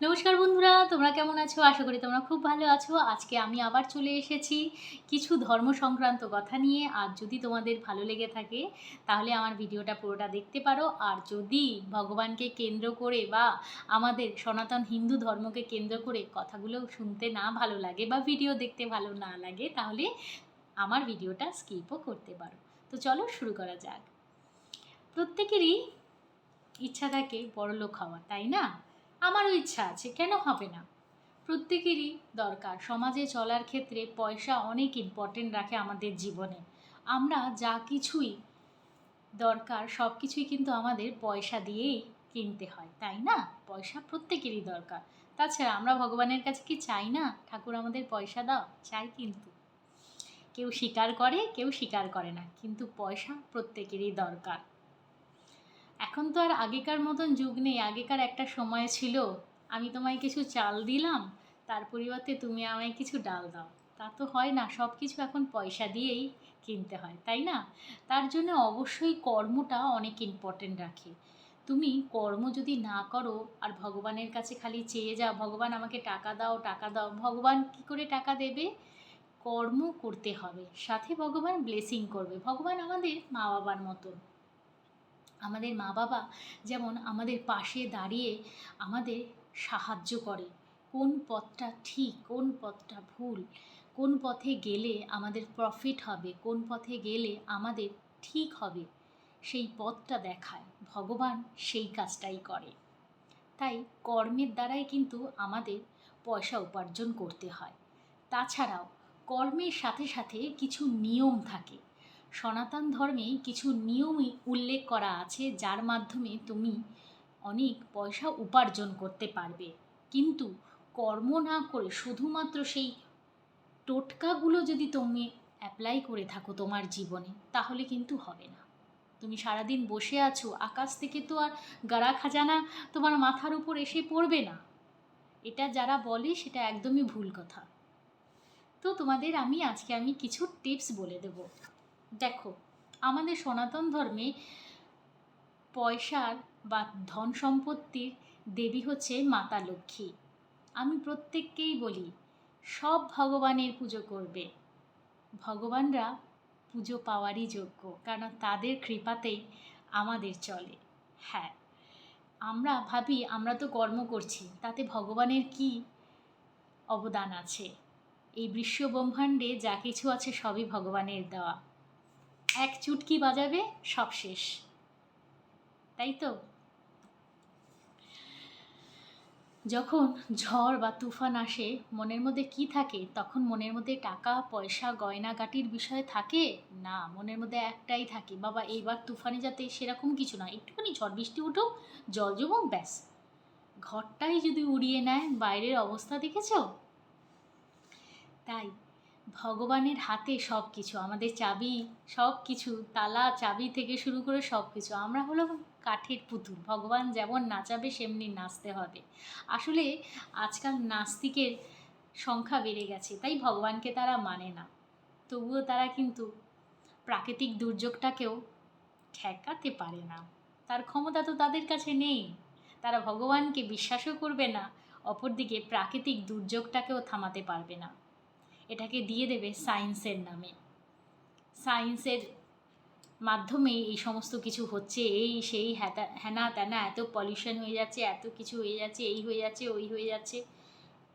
নমস্কার বন্ধুরা, তোমরা কেমন আছো? আশা করি তোমরা খুব ভালো আছো। আজকে আমি আবার চলে এসেছি কিছু ধর্ম সংক্রান্ত কথা নিয়ে। আর যদি তোমাদের ভালো লেগে থাকে তাহলে আমার ভিডিওটা পুরোটা দেখতে পারো। আর যদি ভগবানকে কেন্দ্র করে বা আমাদের সনাতন হিন্দু ধর্মকে কেন্দ্র করে কথাগুলো শুনতে না ভালো লাগে বা ভিডিও দেখতে ভালো না লাগে তাহলে আমার ভিডিওটা স্কিপও করতে পারো। তো চলো শুরু করা যাক। প্রত্যেকেরই ইচ্ছা থাকে বড়লোক হওয়ার, তাই না? আমারও ইচ্ছা আছে, কেন হবে না? প্রত্যেকেরই দরকার। সমাজে চলার ক্ষেত্রে পয়সা অনেক ইম্পর্টেন্ট রাখে আমাদের জীবনে। আমরা যা কিছুই দরকার সব কিছুই কিন্তু আমাদের পয়সা দিয়েই কিনতে হয়, তাই না? পয়সা প্রত্যেকেরই দরকার। তাছাড়া আমরা ভগবানের কাছে কি চাই না ঠাকুর আমাদের পয়সা দাও? চাই কিন্তু। কেউ স্বীকার করে, কেউ স্বীকার করে না, কিন্তু পয়সা প্রত্যেকেরই দরকার। এখন তো আর আগেকার মতন যুগ নেই। আগেকার একটা সময় ছিল, আমি তোমায় কিছু চাল দিলাম, তার পরিবর্তে তুমি আমায় কিছু ডাল দাও। তা তো হয় না, সব কিছু এখন পয়সা দিয়েই কিনতে হয়, তাই না? তার জন্য অবশ্যই কর্মটা অনেক ইম্পর্টেন্ট রাখে। তুমি কর্ম যদি না করো আর ভগবানের কাছে খালি চেয়ে যাও, ভগবান আমাকে টাকা দাও টাকা দাও, ভগবান কি করে টাকা দেবে? কর্ম করতে হবে, সাথে ভগবান ব্লেসিং করবে। ভগবান আমাদের মা বাবার মতন। আমাদের মা বাবা যেমন আমাদের পাশে দাঁড়িয়ে আমাদের সাহায্য করে, কোন পথটা ঠিক কোন পথটা ভুল, কোন পথে গেলে আমাদের প্রফিট হবে, কোন পথে গেলে আমাদের ঠিক হবে, সেই পথটা দেখায়। ভগবান সেই কাজটাই করে। তাই কর্মের দ্বারাই কিন্তু আমাদের পয়সা উপার্জন করতে হয়। তাছাড়াও কর্মের সাথে সাথে কিছু নিয়ম থাকে। সনাতন ধর্মে কিছু নিয়মই উল্লেখ করা আছে যার মাধ্যমে তুমি অনেক পয়সা উপার্জন করতে পারবে। কিন্তু কর্ম না করে শুধুমাত্র সেই টোটকাগুলো যদি তুমি অ্যাপ্লাই করে থাকো তোমার জীবনে, তাহলে কিন্তু হবে না। তুমি সারাদিন বসে আছো, আকাশ থেকে তো আর গাড়া খাজানা তোমার মাথার উপর এসে পড়বে না। এটা যারা বলে সেটা একদমই ভুল কথা। তো তোমাদের আজকে কিছু টিপস বলে দেব। দেখো, আমাদের সনাতন ধর্মে পয়সার বা ধন সম্পত্তির দেবী হচ্ছে মাতা লক্ষ্মী। আমি প্রত্যেককেই বলি, সব ভগবানের পুজো করবে। ভগবানরা পুজো পাওয়ারই যোগ্য, কারণ তাদের কৃপাতেই আমাদের চলে। হ্যাঁ, আমরা ভাবি আমরা তো কর্ম করছি, তাতে ভগবানের কি অবদান আছে? এই বিশ্ব ব্রহ্মাণ্ডে যা কিছু আছে সবই ভগবানের দেওয়া। এক চুটকি বাজাবে সব শেষ, তাই তো? যখন ঝড় বা তুফান আসে মনের মধ্যে কি থাকে? তখন মনের মধ্যে টাকা পয়সা গয়নাগাটির বিষয় থাকে না, মনের মধ্যে একটাই থাকে, বাবা এইবার তুফানে যাতে সেরকম কিছু না, একটুখানি ঝড় বৃষ্টি উঠুক, জল জমুক, ব্যাস। ঘরটাই যদি উড়িয়ে নেয়, বাইরের অবস্থা দেখেছো? তাই ভগবানের হাতে সব কিছু, আমাদের চাবি, সব কিছু, তালা চাবি থেকে শুরু করে সব কিছু। আমরা হলো কাঠের পুতুল, ভগবান যেমন নাচাবে সেমনি নাচতে হবে। আসলে আজকাল নাস্তিকের সংখ্যা বেড়ে গেছে, তাই ভগবানকে তারা মানে না। তবুও তারা কিন্তু প্রাকৃতিক দুর্যোগটাকেও ঠেকাতে পারে না। তার ক্ষমতা তো তাদের কাছে নেই। তারা ভগবানকে বিশ্বাসও করবে না, অপরদিকে প্রাকৃতিক দুর্যোগটাকেও থামাতে পারবে না। এটাকে দিয়ে দেবে সায়েন্সের নামে। সায়েন্সের মাধ্যমে এই সমস্ত কিছু হচ্ছে, এই সেই হ্যানা ত্যানা, এত পলিউশন হয়ে যাচ্ছে, এত কিছু হয়ে যাচ্ছে, এই হয়ে যাচ্ছে, ওই হয়ে যাচ্ছে।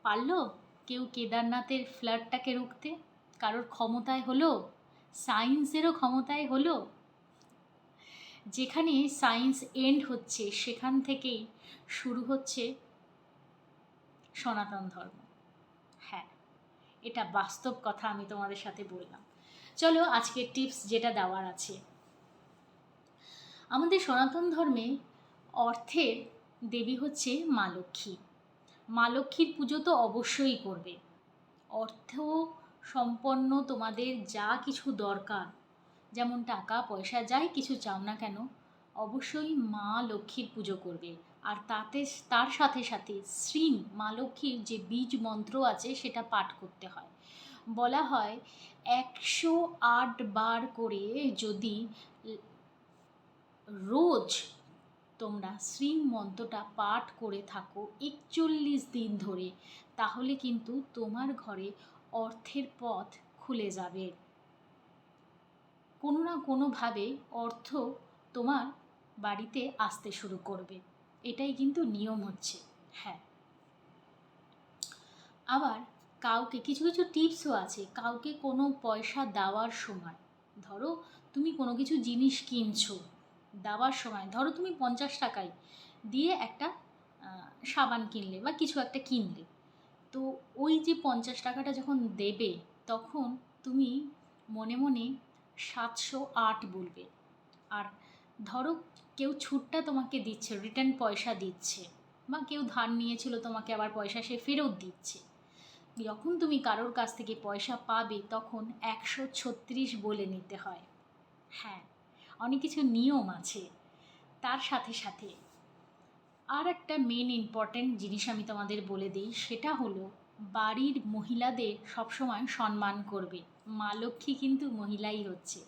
পারলো কেউ কেদারনাথের ফ্লাডটাকে রুখতে? কারোর ক্ষমতায় হলো? সায়েন্সেরও ক্ষমতায় হলো? যেখানে সায়েন্স এন্ড হচ্ছে সেখান থেকেই শুরু হচ্ছে সনাতন ধর্ম। হ্যাঁ, এটা বাস্তব কথা আমি তোমাদের সাথে বললাম। চলো আজকের টিপস যেটা দেওয়ার আছে। আমাদের সনাতন ধর্মে অর্থের দেবী হচ্ছে মা লক্ষ্মী। মা লক্ষ্মীর পুজো তো অবশ্যই করবে। অর্থ সম্পন্ন তোমাদের যা কিছু দরকার, যেমন টাকা পয়সা যাই কিছু চাও না কেন, অবশ্যই মা লক্ষ্মীর পুজো করবে। আর তার সাথে সাথে শ্রী মা লক্ষ্মীর যে বীজ মন্ত্র আছে সেটা পাঠ করতে হয়। বলা হয় 108 বার করে যদি রোজ তোমরা শ্রীং মন্ত্রটা পাঠ করে থাকো 41 দিন ধরে, তাহলে কিন্তু তোমার ঘরে অর্থের পথ খুলে যাবে। কোনো না কোনোভাবে অর্থ তোমার বাড়িতে আসতে শুরু করবে, এটাই কিন্তু নিয়ম হচ্ছে। হ্যাঁ, আবার কাউকে কিছু কিছু টিপসও আছে। কাউকে কোনো পয়সা দেওয়ার সময়, ধরো তুমি কোনো কিছু জিনিস কিনছো, দেওয়ার সময় ধরো তুমি 50 টাকায় দিয়ে একটা সাবান কিনলে বা কিছু একটা কিনলে, তো ওই যে 50 টাকাটা যখন দেবে, তখন তুমি মনে মনে 708 বলবে। আর ধরো কেউ ছুটটা তোমাকে দিচ্ছে, রিটার্ন পয়সা দিচ্ছে, বা কেউ ধার নিয়েছিল তোমাকে আবার পয়সা সে ফেরত দিচ্ছে, যখন তুমি কারোর কাছ থেকে পয়সা পাবে তখন 136 বলে নিতে হয়। হ্যাঁ, অনেক কিছু নিয়ম আছে। তার সাথে সাথে আর একটা মেন ইম্পর্ট্যান্ট জিনিস আমি তোমাদের বলে দিই, সেটা হলো বাড়ির মহিলাদের সবসময় সম্মান করবে। মা লক্ষ্মী কিন্তু মহিলাই হচ্ছে।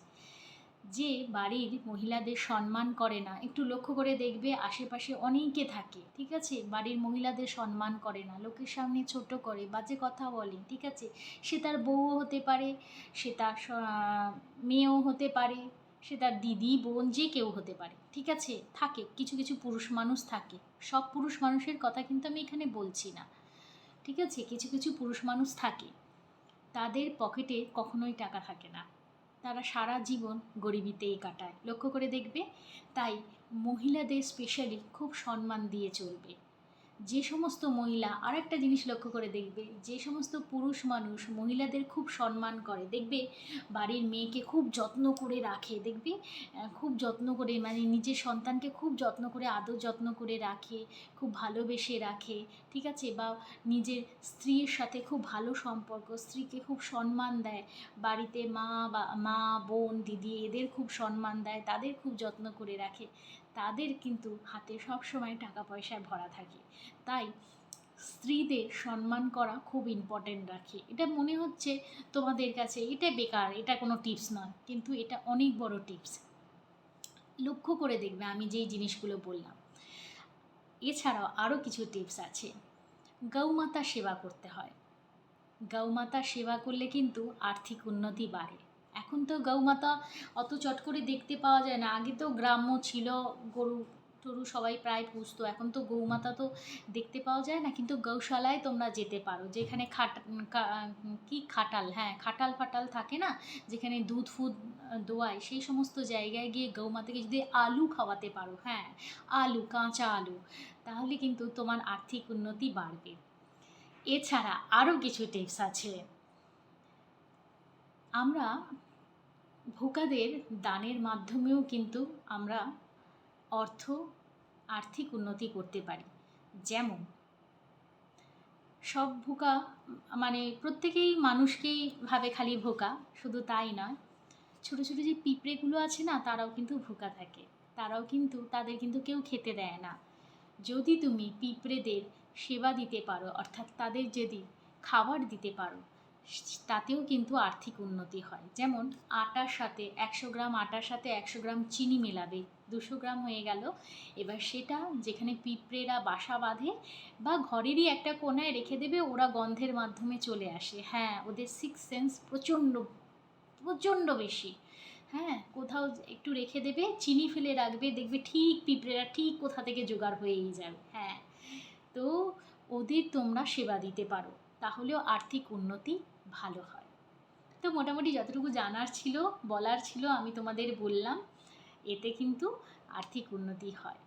যে বাড়ির মহিলাদের সম্মান করে না, একটু লক্ষ্য করে দেখবে আশেপাশে অনেকে থাকে, ঠিক আছে, বাড়ির মহিলাদের সম্মান করে না, লোকের সামনে ছোট করে, বাজে কথা বলে, ঠিক আছে, সে তার বউও হতে পারে, সে তার মেয়েও হতে পারে, সে তার দিদি বোন যে কেউ হতে পারে, ঠিক আছে, থাকে কিছু কিছু পুরুষ মানুষ থাকে। সব পুরুষ মানুষের কথা কিন্তু আমি এখানে বলছি না, ঠিক আছে, কিছু কিছু পুরুষ মানুষ থাকে, তাদের পকেটে কখনোই টাকা থাকে না, তারা সারা জীবন গরিবিতেই কাটায়, লক্ষ্য করে দেখবে। তাই মহিলাদের স্পেশালি খুব সম্মান দিয়ে চলবে। যে সমস্ত মহিলা, আর একটা জিনিস লক্ষ্য করে দেখবে, যে সমস্ত পুরুষ মানুষ মহিলাদের খুব সম্মান করে, দেখবে বাড়ির মেয়েকে খুব যত্ন করে রাখে, দেখবে খুব যত্ন করে, মানে নিজের সন্তানকে খুব যত্ন করে আদর যত্ন করে রাখে, খুব ভালোবেসে রাখে, ঠিক আছে, বা নিজের স্ত্রীর সাথে খুব ভালো সম্পর্ক, স্ত্রীকে খুব সম্মান দেয়, বাড়িতে মা বোন দিদি এদের খুব সম্মান দেয়, তাদের খুব যত্ন করে রাখে, তাদের কিন্তু হাতে সব সময় টাকা পয়সায় ভরা থাকে। তাই স্ত্রীদের সম্মান করা খুব ইম্পর্টেন্ট রাখে। এটা মনে হচ্ছে তোমাদের কাছে এটা বেকার, এটা কোনো টিপস নয়, কিন্তু এটা অনেক বড় টিপস। লক্ষ্য করে দেখবে আমি যেই জিনিসগুলো বললাম। এছাড়াও আরও কিছু টিপস আছে। গৌমাতা সেবা করতে হয়। গৌমাতা সেবা করলে কিন্তু আর্থিক উন্নতি বাড়ে। এখন তো গৌমাতা অত চট করে দেখতে পাওয়া যায় না, আগে তো গ্রাম্য ছিল, গরু টরু সবাই প্রায় পুষতো, এখন তো গৌমাতা তো দেখতে পাওয়া যায় না, কিন্তু গৌশালায় তোমরা যেতে পারো, যেখানে খাটাল, হ্যাঁ খাটাল ফাটাল থাকে না, যেখানে দুধ ফুদ দোয়ায়, সেই সমস্ত জায়গায় গিয়ে গৌমাতাকে যদি আলু খাওয়াতে পারো, হ্যাঁ আলু, কাঁচা আলু, তাহলে কিন্তু তোমার আর্থিক উন্নতি বাড়বে। এছাড়া আরও কিছু টিপস আছে। আমরা ভোকাদের দানের মাধ্যমেও কিন্তু আমরা আর্থিক উন্নতি করতে পারি। যেমন সব ভোকা, মানে প্রত্যেকেই মানুষকেই ভাবে খালি ভোকা, শুধু তাই নয়, ছোটো ছোটো যে পিঁপড়েগুলো আছে না, তারাও কিন্তু ভোকা থাকে, তারাও কিন্তু, তাদের কিন্তু কেউ খেতে দেয় না। যদি তুমি পিঁপড়েদের সেবা দিতে পারো, অর্থাৎ তাদের যদি খাবার দিতে পারো, তাতেও কিন্তু আর্থিক উন্নতি হয়। যেমন আটার সাথে 100 গ্রাম আটার সাথে 100 গ্রাম চিনি মেলাবে, 200 গ্রাম হয়ে গেল। এবার সেটা যেখানে পিঁপড়েরা বাসা বাঁধে বা ঘরেরই একটা কোণায় রেখে দেবে, ওরা গন্ধের মাধ্যমে চলে আসে। হ্যাঁ, ওদের সিক্স সেন্স প্রচণ্ড প্রচণ্ড বেশি। হ্যাঁ, কোথাও একটু রেখে দেবে, চিনি ফেলে রাখবে, দেখবে ঠিক পিঁপড়েরা ঠিক কোথা থেকে জোগাড় হয়েই যাবে। হ্যাঁ, তো ওদের তোমরা সেবা দিতে পারো, তাহলেও আর্থিক উন্নতি ভালো হয়। তো মোটামুটি যতটুকু জানার ছিল, বলার ছিল, আমি তোমাদের বললাম, এতে কিন্তু আর্থিক উন্নতি হয়।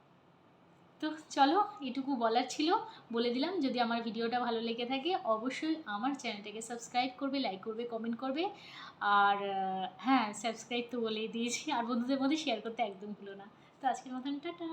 তো চলো, এটুকু বলার ছিল, বলে দিলাম। যদি আমার ভিডিওটা ভালো লেগে থাকে অবশ্যই আমার চ্যানেলটাকে সাবস্ক্রাইব করবে, লাইক করবে, কমেন্ট করবে, আর হ্যাঁ সাবস্ক্রাইব তো বলেই দিয়েছি, আর বন্ধুদের মধ্যে শেয়ার করতে একদম ভুলো না। তো আজকের মতন টাটা।